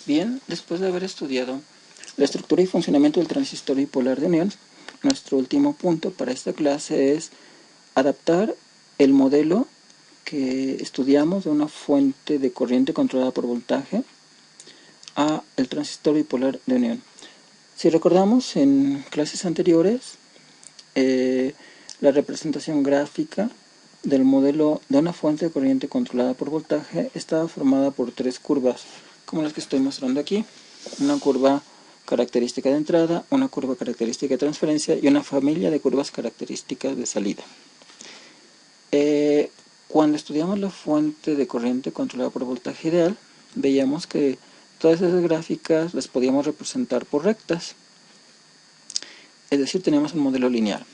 Bien, después de haber estudiado la estructura y funcionamiento del transistor bipolar de unión, nuestro último punto para esta clase es adaptar el modelo que estudiamos de una fuente de corriente controlada por voltaje a el transistor bipolar de unión. Si recordamos en clases anteriores, la representación gráfica del modelo de una fuente de corriente controlada por voltaje estaba formada por tres curvas, como las que estoy mostrando aquí. Una curva característica de entrada, una curva característica de transferencia y una familia de curvas características de salida. Cuando estudiamos la fuente de corriente controlada por voltaje ideal, veíamos que todas esas gráficas las podíamos representar por rectas, es decir, teníamos un modelo lineal.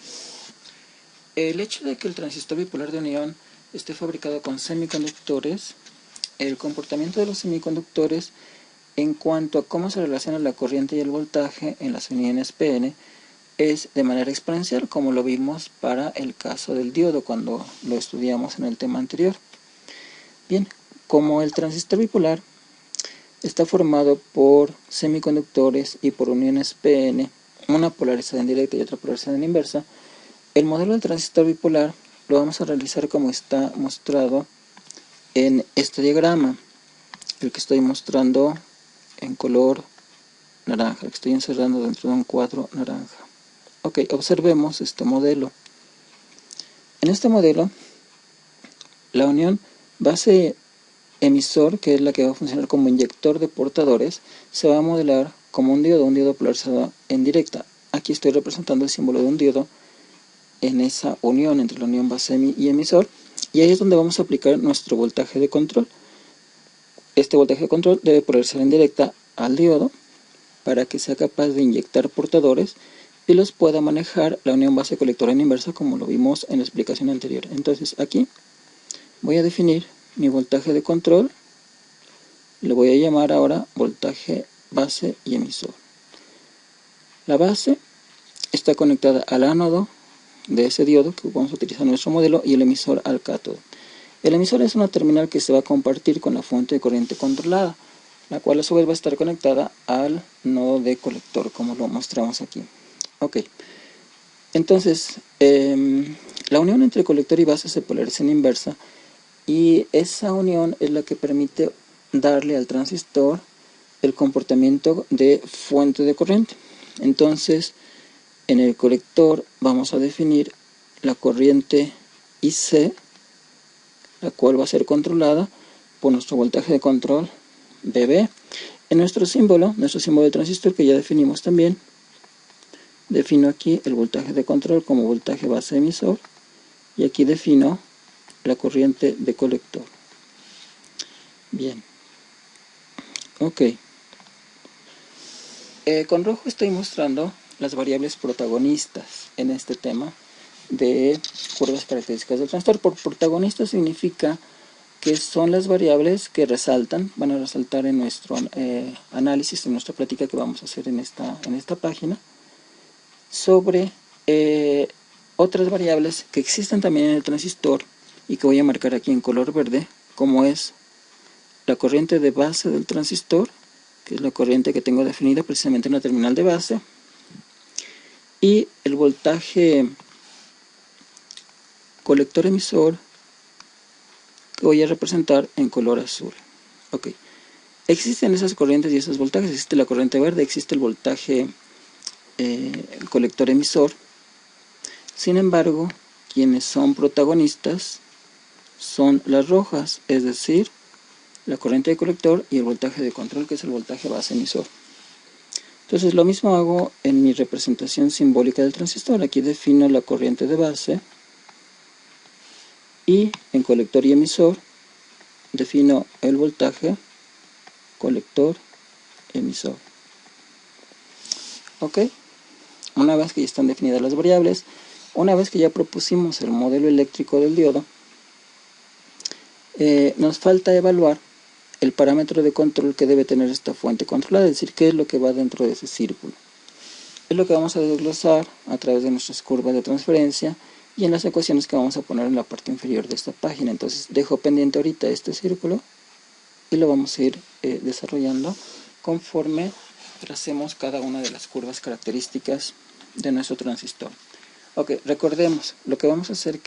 El hecho de que el transistor bipolar de unión esté fabricado con semiconductores, el comportamiento de los semiconductores en cuanto a cómo se relaciona la corriente y el voltaje en las uniones PN es de manera exponencial, como lo vimos para el caso del diodo cuando lo estudiamos en el tema anterior. Bien, como el transistor bipolar está formado por semiconductores y por uniones PN, una polarizada en directa y otra polarizada en inversa, el modelo del transistor bipolar lo vamos a realizar como está mostrado en este diagrama, el que estoy mostrando en color naranja, el que estoy encerrando dentro de un cuadro naranja. Ok, observemos este modelo. En este modelo, la unión base emisor, que es la que va a funcionar como inyector de portadores, se va a modelar como un diodo polarizado en directa. Aquí estoy representando el símbolo de un diodo en esa unión entre la unión base y emisor, y ahí es donde vamos a aplicar nuestro voltaje de control. Este voltaje de control debe polarizar en directa al diodo para que sea capaz de inyectar portadores y los pueda manejar la unión base colectora en inversa, como lo vimos en la explicación anterior. Entonces aquí voy a definir mi voltaje de control, le voy a llamar ahora voltaje base y emisor. La base está conectada al ánodo de ese diodo que vamos a utilizar en nuestro modelo y el emisor al cátodo. El emisor es una terminal que se va a compartir con la fuente de corriente controlada, la cual a su vez va a estar conectada al nodo de colector, como lo mostramos aquí. Ok, entonces la unión entre colector y base se polariza en inversa y esa unión es la que permite darle al transistor el comportamiento de fuente de corriente. Entonces, en el colector vamos a definir la corriente IC, la cual va a ser controlada por nuestro voltaje de control VB. En nuestro símbolo de transistor que ya definimos también, defino aquí el voltaje de control como voltaje base emisor y aquí defino la corriente de colector. Bien, ok. Con rojo estoy mostrando las variables protagonistas en este tema de curvas características del transistor. Por protagonista significa que son las variables que resaltan, van a resaltar en nuestro análisis, en nuestra plática que vamos a hacer en esta página, sobre otras variables que existen también en el transistor y que voy a marcar aquí en color verde, como es la corriente de base del transistor, que es la corriente que tengo definida precisamente en la terminal de base, y el voltaje colector emisor, que voy a representar en color azul. Ok, existen esas corrientes y esos voltajes, existe la corriente verde, existe el voltaje colector emisor. Sin embargo, quienes son protagonistas son las rojas, es decir, la corriente de colector y el voltaje de control, que es el voltaje base emisor. Entonces lo mismo hago en mi representación simbólica del transistor. Aquí defino la corriente de base y en colector y emisor defino el voltaje colector emisor. Ok, una vez que ya están definidas las variables, una vez que ya propusimos el modelo eléctrico del diodo, nos falta evaluar el parámetro de control que debe tener esta fuente controlada, es decir, qué es lo que va dentro de ese círculo. Es lo que vamos a desglosar a través de nuestras curvas de transferencia y en las ecuaciones que vamos a poner en la parte inferior de esta página. Entonces dejo pendiente ahorita este círculo y lo vamos a ir desarrollando conforme tracemos cada una de las curvas características de nuestro transistor. Ok, recordemos, lo que vamos a hacer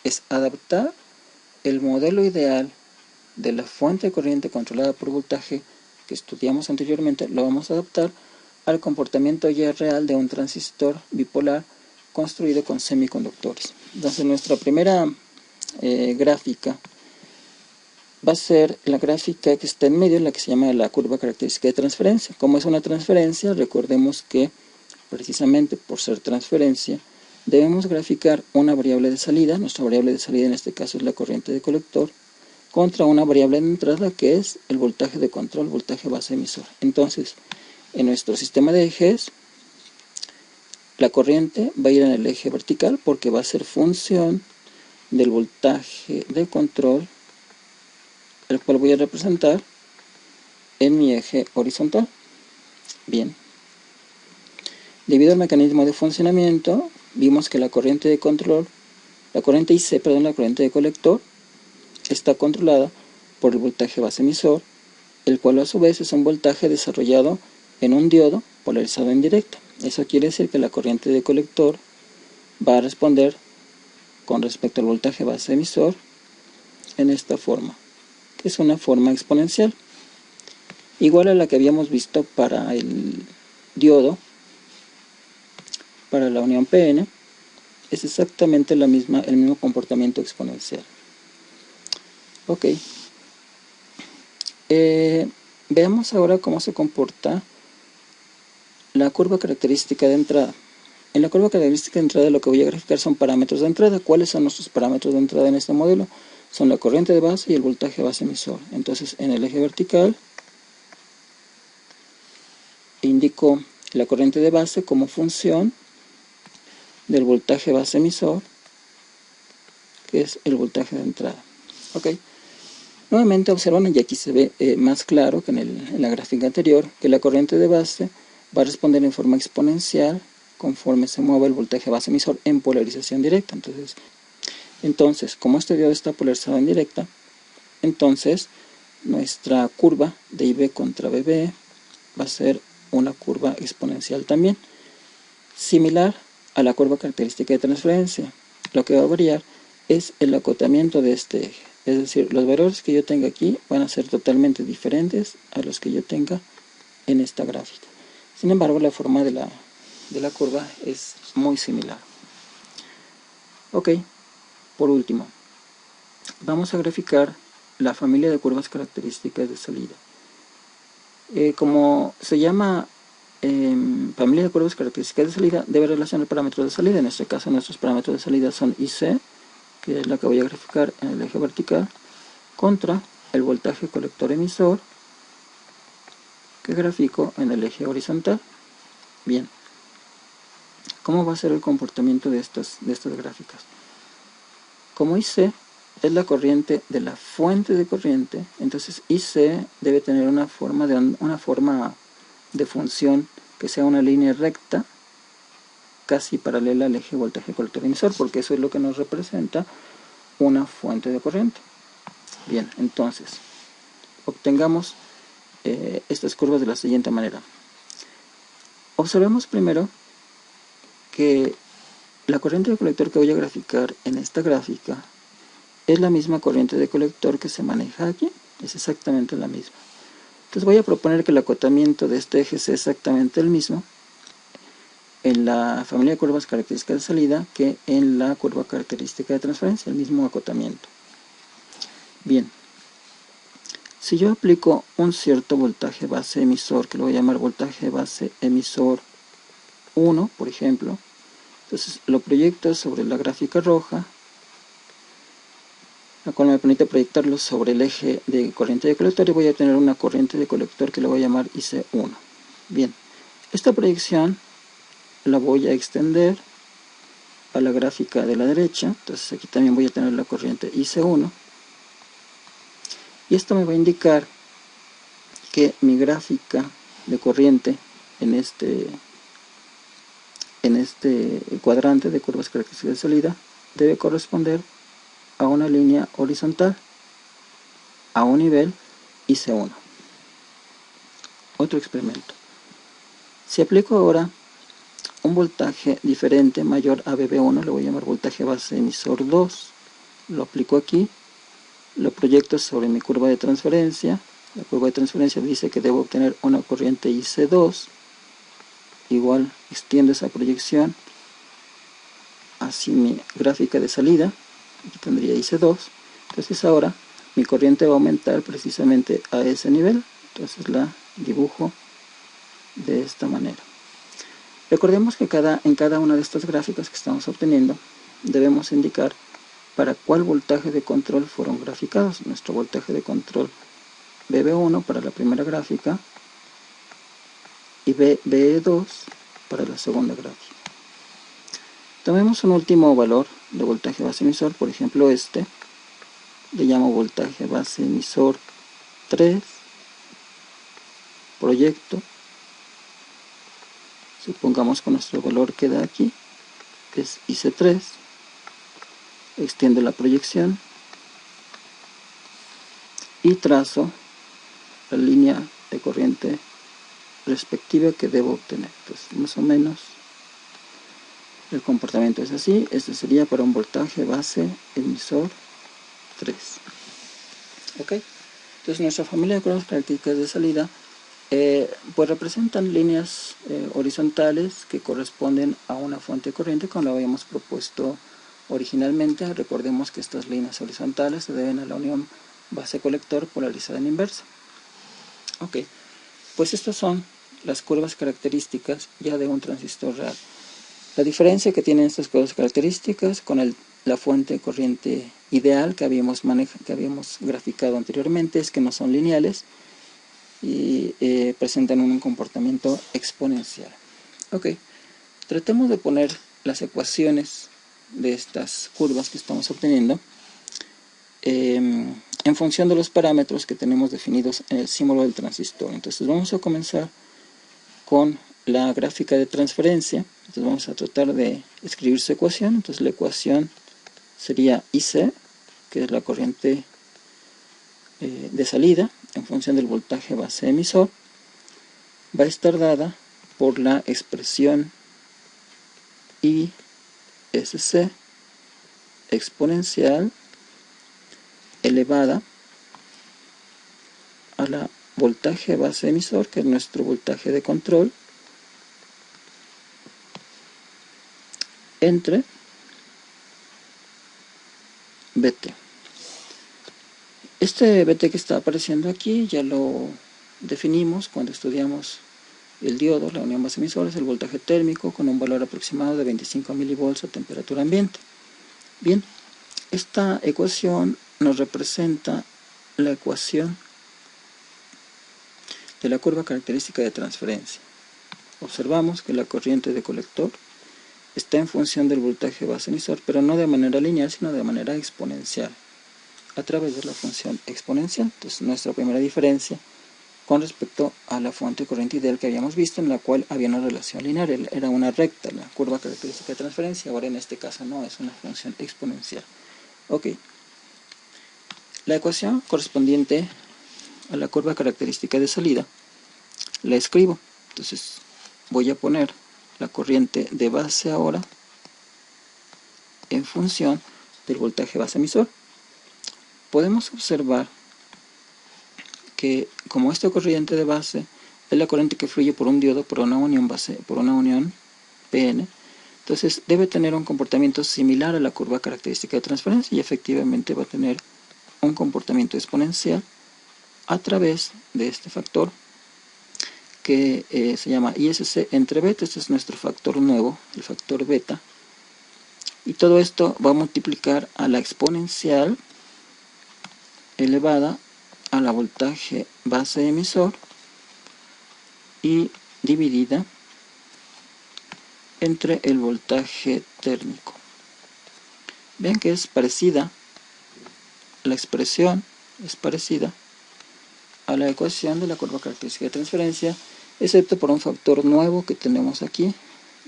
es adaptar el modelo ideal de la fuente de corriente controlada por voltaje que estudiamos anteriormente, lo vamos a adaptar al comportamiento ya real de un transistor bipolar construido con semiconductores. Entonces nuestra primera gráfica va a ser la gráfica que está en medio, la que se llama la curva característica de transferencia. Como es una transferencia, recordemos que precisamente por ser transferencia, debemos graficar una variable de salida. Nuestra variable de salida en este caso es la corriente de colector, contra una variable de entrada que es el voltaje de control, voltaje base emisor. Entonces, en nuestro sistema de ejes, la corriente va a ir en el eje vertical porque va a ser función del voltaje de control, el cual voy a representar en mi eje horizontal. Bien. Debido al mecanismo de funcionamiento, vimos que la corriente de control, la corriente de colector, está controlada por el voltaje base emisor, el cual a su vez es un voltaje desarrollado en un diodo polarizado en directo. Eso quiere decir que la corriente de colector va a responder con respecto al voltaje base emisor en esta forma, que es una forma exponencial, igual a la que habíamos visto para el diodo, para la unión PN. Es exactamente el mismo comportamiento exponencial. Ok. Veamos ahora cómo se comporta la curva característica de entrada. En la curva característica de entrada lo que voy a graficar son parámetros de entrada. ¿Cuáles son nuestros parámetros de entrada en este modelo? Son la corriente de base y el voltaje base emisor. Entonces en el eje vertical indico la corriente de base como función del voltaje base emisor, que es el voltaje de entrada. Ok. Nuevamente observan, y aquí se ve más claro que en la gráfica anterior, que la corriente de base va a responder en forma exponencial conforme se mueva el voltaje base emisor en polarización directa. Entonces, como este diodo está polarizado en directa, entonces nuestra curva de IB contra BB va a ser una curva exponencial también, similar a la curva característica de transferencia. Lo que va a variar es el acotamiento de este eje. Es decir, los valores que yo tenga aquí van a ser totalmente diferentes a los que yo tenga en esta gráfica. Sin embargo, la forma de la curva es muy similar. Ok, por último, vamos a graficar la familia de curvas características de salida. Como se llama familia de curvas características de salida, debe relacionar parámetros de salida. En este caso, nuestros parámetros de salida son IC, que es la que voy a graficar en el eje vertical, contra el voltaje colector emisor, que grafico en el eje horizontal. Bien, ¿cómo va a ser el comportamiento de estas gráficas? Como IC es la corriente de la fuente de corriente, entonces IC debe tener una forma de función que sea una línea recta casi paralela al eje voltaje colector emisor, porque eso es lo que nos representa una fuente de corriente. Bien, entonces obtengamos estas curvas de la siguiente manera. Observemos primero que la corriente de colector que voy a graficar en esta gráfica es la misma corriente de colector que se maneja aquí, es exactamente la misma. Entonces voy a proponer que el acotamiento de este eje sea exactamente el mismo en la familia de curvas características de salida que en la curva característica de transferencia, el mismo acotamiento. Bien, si yo aplico un cierto voltaje base emisor, que lo voy a llamar voltaje base emisor 1, por ejemplo, entonces lo proyecto sobre la gráfica roja, la cual me permite proyectarlo sobre el eje de corriente de colector, y voy a tener una corriente de colector que le voy a llamar IC1. Bien, esta proyección la voy a extender a la gráfica de la derecha, entonces aquí también voy a tener la corriente IC1, y esto me va a indicar que mi gráfica de corriente en este cuadrante de curvas características de salida debe corresponder a una línea horizontal a un nivel IC1. otro experimento. Si aplico ahora un voltaje diferente, mayor a VB1, le voy a llamar voltaje base emisor 2, lo aplico aquí, lo proyecto sobre mi curva de transferencia. La curva de transferencia dice que debo obtener una corriente IC2, igual extiendo esa proyección hacia mi gráfica de salida, aquí tendría IC2, entonces ahora mi corriente va a aumentar precisamente a ese nivel, entonces la dibujo de esta manera. Recordemos que en cada una de estas gráficas que estamos obteniendo debemos indicar para cuál voltaje de control fueron graficados. Nuestro voltaje de control VB1 para la primera gráfica y VB2 para la segunda gráfica. Tomemos un último valor de voltaje base emisor, por ejemplo este, le llamo voltaje base emisor 3, proyecto, supongamos que nuestro valor queda aquí, es IC3, extiendo la proyección y trazo la línea de corriente respectiva que debo obtener. Entonces, más o menos el comportamiento es así. Este sería para un voltaje base emisor 3. ¿Ok? Entonces nuestra familia de curvas características de salida pues representan líneas horizontales que corresponden a una fuente de corriente como lo habíamos propuesto originalmente. Recordemos que estas líneas horizontales se deben a la unión base-colector polarizada en inversa. Ok, pues estas son las curvas características ya de un transistor real. La diferencia que tienen estas curvas características con la fuente de corriente ideal que habíamos graficado anteriormente es que no son lineales y presentan un comportamiento exponencial. Ok, tratemos de poner las ecuaciones de estas curvas que estamos obteniendo en función de los parámetros que tenemos definidos en el símbolo del transistor. Entonces vamos a comenzar con la gráfica de transferencia. Entonces vamos a tratar de escribir su ecuación. Entonces la ecuación sería IC, que es la corriente de salida en función del voltaje base emisor, va a estar dada por la expresión ISC exponencial elevada a la voltaje base emisor, que es nuestro voltaje de control, entre VT. Este VT que está apareciendo aquí ya lo definimos cuando estudiamos el diodo. La unión base emisor es el voltaje térmico con un valor aproximado de 25 milivolts a temperatura ambiente. Bien, esta ecuación nos representa la ecuación de la curva característica de transferencia. Observamos que la corriente de colector está en función del voltaje base emisor, pero no de manera lineal, sino de manera exponencial, a través de la función exponencial. Entonces, nuestra primera diferencia con respecto a la fuente de corriente ideal que habíamos visto, en la cual había una relación lineal, era una recta, la curva característica de transferencia. Ahora en este caso no, es una función exponencial. Ok, la ecuación correspondiente a la curva característica de salida la escribo. Entonces voy a poner la corriente de base ahora en función del voltaje base emisor. Podemos observar que como esta corriente de base es la corriente que fluye por un diodo por una unión PN, entonces debe tener un comportamiento similar a la curva característica de transferencia y efectivamente va a tener un comportamiento exponencial a través de este factor que se llama ISC entre beta. Este es nuestro factor nuevo, el factor beta, y todo esto va a multiplicar a la exponencial elevada a la voltaje base emisor y dividida entre el voltaje térmico. Ven que es parecida, la expresión es parecida a la ecuación de la curva característica de transferencia, excepto por un factor nuevo que tenemos aquí,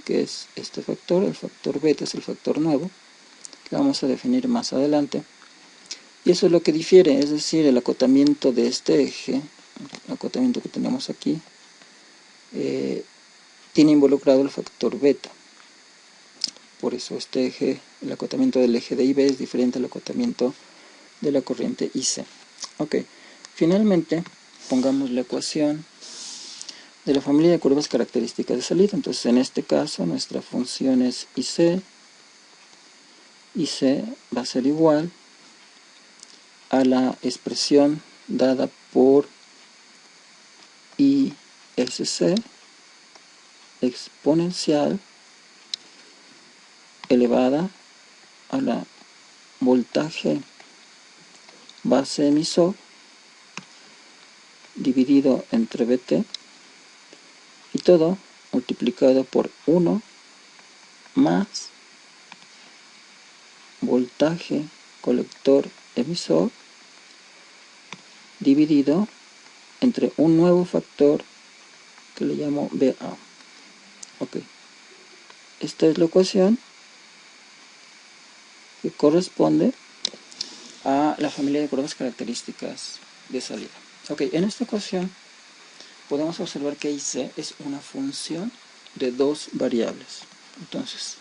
que es este factor. El factor beta es el factor nuevo, que vamos a definir más adelante. Y eso es lo que difiere, es decir, el acotamiento de este eje, el acotamiento que tenemos aquí, tiene involucrado el factor beta. Por eso este eje, el acotamiento del eje de IB es diferente al acotamiento de la corriente IC. Ok, finalmente pongamos la ecuación de la familia de curvas características de salida. Entonces en este caso nuestra función es IC. IC va a ser igual a la expresión dada por ISC exponencial elevada a la voltaje base emisor dividido entre BT y todo multiplicado por 1 más voltaje colector emisor dividido entre un nuevo factor que le llamo BA. Ok, esta es la ecuación que corresponde a la familia de curvas características de salida. Ok, en esta ecuación podemos observar que IC es una función de dos variables. Entonces,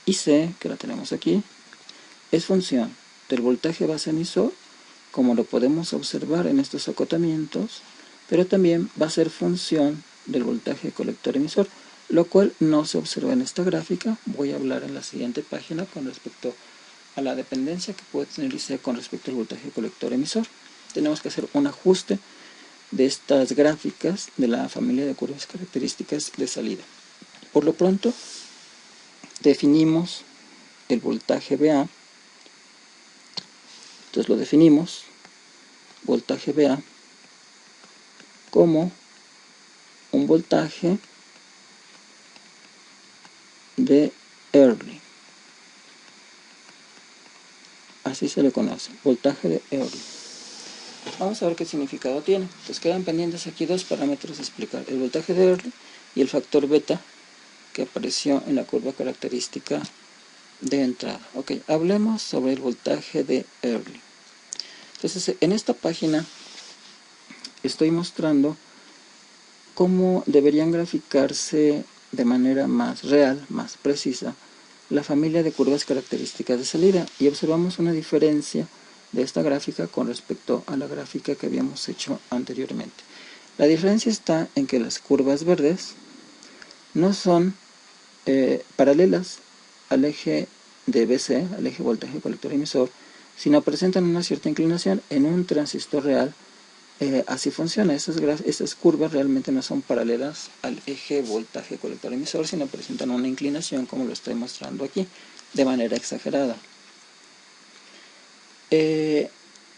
IC, que la tenemos aquí, es función del voltaje base emisor, como lo podemos observar en estos acotamientos, pero también va a ser función del voltaje colector emisor, lo cual no se observa en esta gráfica. Voy a hablar en la siguiente página con respecto a la dependencia que puede tener IC con respecto al voltaje colector emisor. Tenemos que hacer un ajuste de estas gráficas de la familia de curvas características de salida. Por lo pronto, definimos el voltaje BA. Entonces lo definimos, voltaje BA, como un voltaje de Early. Así se le conoce, voltaje de Early. Vamos a ver qué significado tiene. Pues quedan pendientes aquí dos parámetros a explicar: el voltaje de Early y el factor beta que apareció en la curva característica de entrada. Ok, hablemos sobre el voltaje de Early. Entonces, en esta página estoy mostrando cómo deberían graficarse de manera más real, más precisa, la familia de curvas características de salida, y observamos una diferencia de esta gráfica con respecto a la gráfica que habíamos hecho anteriormente. La diferencia está en que las curvas verdes no son paralelas al eje de BC, al eje voltaje colector emisor, sino presentan una cierta inclinación. En un transistor real así funciona. Esas curvas realmente no son paralelas al eje voltaje colector emisor, sino presentan una inclinación, como lo estoy mostrando aquí, de manera exagerada.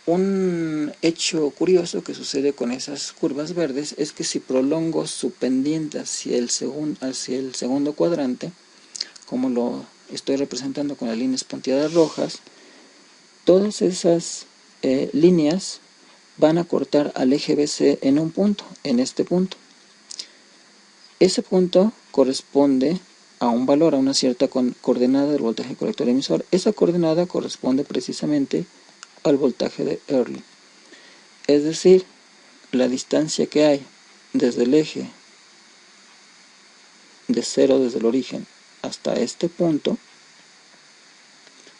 Un hecho curioso que sucede con esas curvas verdes es que si prolongo su pendiente hacia el segundo cuadrante, como lo estoy representando con las líneas punteadas rojas, todas esas líneas van a cortar al eje BC en un punto, en este punto. Ese punto corresponde a un valor, a una cierta coordenada del voltaje colector emisor. Esa coordenada corresponde precisamente al voltaje de Early. Es decir, la distancia que hay desde el eje de cero, desde el origen, hasta este punto,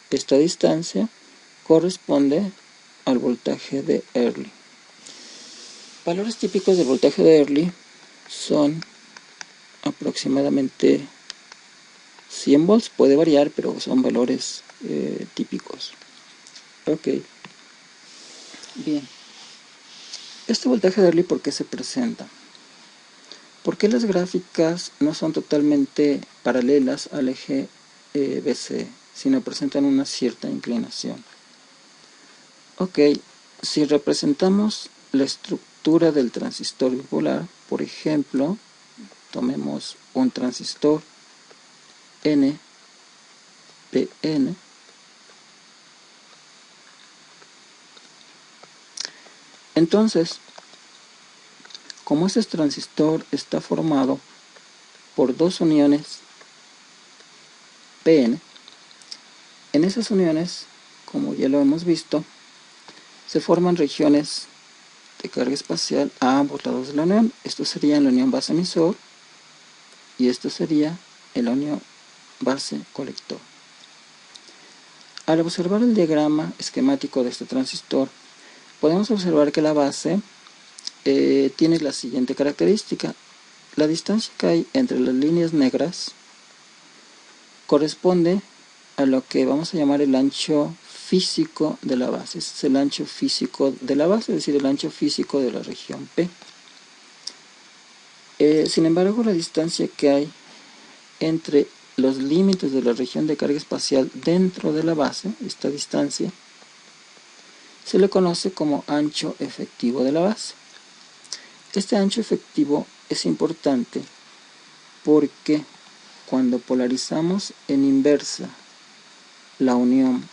esta distancia corresponde al voltaje de Early. Valores típicos del voltaje de Early son aproximadamente 100 volts, puede variar, pero son valores típicos. Ok, bien. Este voltaje de Early, ¿por qué se presenta? ¿Por qué las gráficas no son totalmente paralelas al eje BC, sino presentan una cierta inclinación? Ok, si representamos la estructura del transistor bipolar, por ejemplo, tomemos un transistor NPN. Entonces, como ese transistor está formado por dos uniones PN, en esas uniones, como ya lo hemos visto, se forman regiones de carga espacial a ambos lados de la unión. Esto sería la unión base emisor y esto sería la unión base colector. Al observar el diagrama esquemático de este transistor, podemos observar que la base tiene la siguiente característica. La distancia que hay entre las líneas negras corresponde a lo que vamos a llamar el ancho físico de la base. Este es el ancho físico de la base, es decir, el ancho físico de la región P. Sin embargo, la distancia que hay entre los límites de la región de carga espacial dentro de la base, esta distancia, se le conoce como ancho efectivo de la base. Este ancho efectivo es importante porque cuando polarizamos en inversa la unión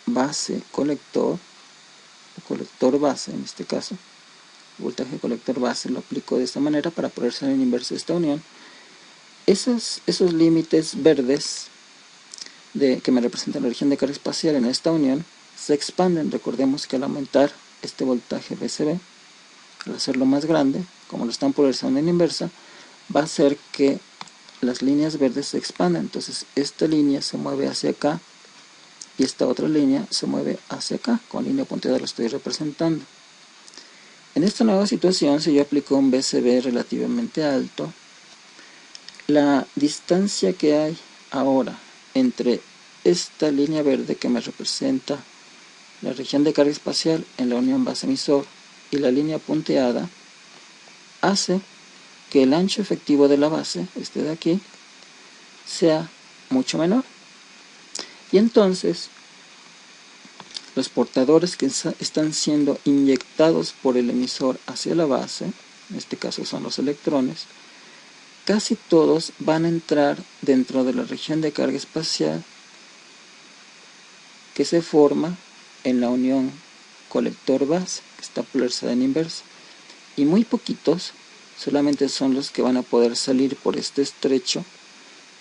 base-colector, o colector-base en este caso, voltaje colector-base lo aplico de esta manera para polarizar en inversa esta unión, esos límites verdes que me representan la región de carga espacial en esta unión se expanden. Recordemos que al aumentar este voltaje VCB, al hacerlo más grande, como lo están polarizando en inversa, va a hacer que las líneas verdes se expandan. Entonces esta línea se mueve hacia acá y esta otra línea se mueve hacia acá. Con línea punteada lo estoy representando. En esta nueva situación, si yo aplico un VCB relativamente alto, la distancia que hay ahora entre esta línea verde que me representa la región de carga espacial en la unión base emisor y la línea punteada hace que el ancho efectivo de la base, este de aquí, sea mucho menor. Y entonces los portadores que están siendo inyectados por el emisor hacia la base, en este caso son los electrones, casi todos van a entrar dentro de la región de carga espacial que se forma en la unión colector-base, que está polarizada en inversa. Y muy poquitos solamente son los que van a poder salir por este estrecho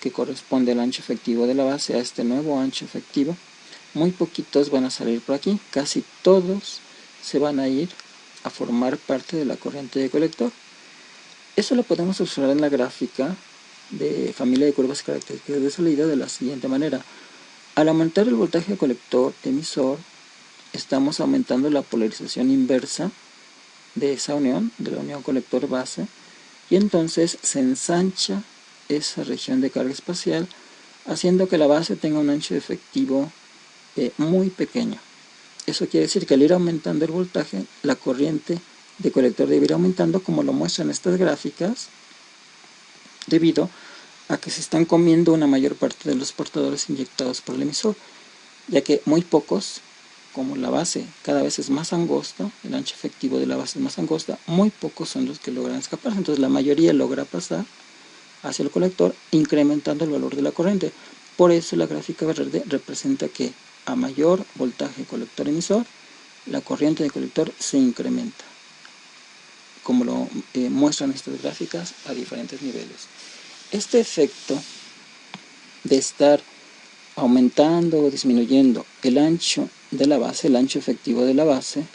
que corresponde al ancho efectivo de la base, a este nuevo ancho efectivo. Muy poquitos van a salir por aquí, casi todos se van a ir a formar parte de la corriente de colector. Eso lo podemos observar en la gráfica de familia de curvas características de salida de la siguiente manera. Al aumentar el voltaje colector emisor, estamos aumentando la polarización inversa de esa unión, de la unión colector base, y entonces se ensancha esa región de carga espacial, haciendo que la base tenga un ancho efectivo muy pequeño. Eso quiere decir que al ir aumentando el voltaje, la corriente de colector debe ir aumentando, como lo muestran estas gráficas, debido a que se están comiendo una mayor parte de los portadores inyectados por el emisor, ya que muy pocos, como la base cada vez es más angosta, el ancho efectivo de la base es más angosta, muy pocos son los que logran escaparse. Entonces la mayoría logra pasar hacia el colector, incrementando el valor de la corriente. Por eso la gráfica verde representa que a mayor voltaje colector emisor, la corriente de colector se incrementa, como lo muestran estas gráficas a diferentes niveles. Este efecto de estar aumentando o disminuyendo el ancho de la base, el ancho efectivo de la base,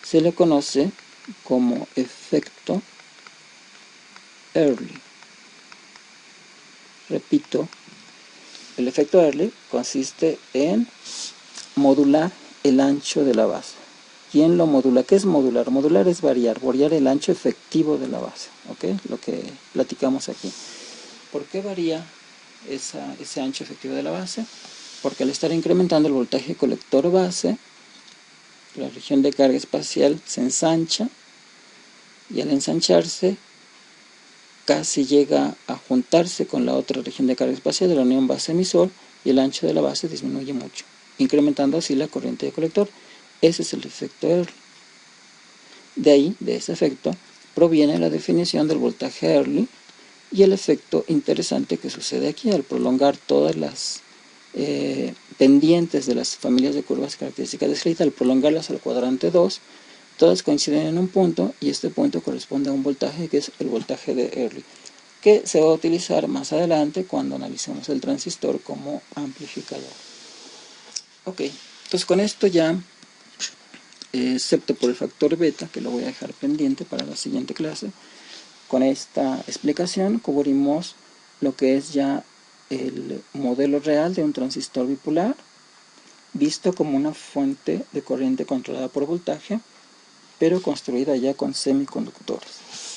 se le conoce como efecto Early. Repito, el efecto Early consiste en modular el ancho de la base. ¿Quién lo modula? ¿Qué es modular? Modular es variar el ancho efectivo de la base, ¿ok? Lo que platicamos aquí. ¿Por qué varía ese ancho efectivo de la base? Porque al estar incrementando el voltaje colector base, la región de carga espacial se ensancha, y al ensancharse casi llega a juntarse con la otra región de carga espacial de la unión base emisor, y el ancho de la base disminuye mucho, incrementando así la corriente de colector. Ese es el efecto Early. De ahí, de ese efecto, proviene la definición del voltaje Early y el efecto interesante que sucede aquí al prolongar todas las pendientes de las familias de curvas características de salida, al prolongarlas al cuadrante 2, todas coinciden en un punto, y este punto corresponde a un voltaje que es el voltaje de Early, que se va a utilizar más adelante cuando analicemos el transistor como amplificador. Ok, entonces con esto ya excepto por el factor beta, que lo voy a dejar pendiente para la siguiente clase. Con esta explicación cubrimos lo que es ya el modelo real de un transistor bipolar, visto como una fuente de corriente controlada por voltaje, pero construida ya con semiconductores.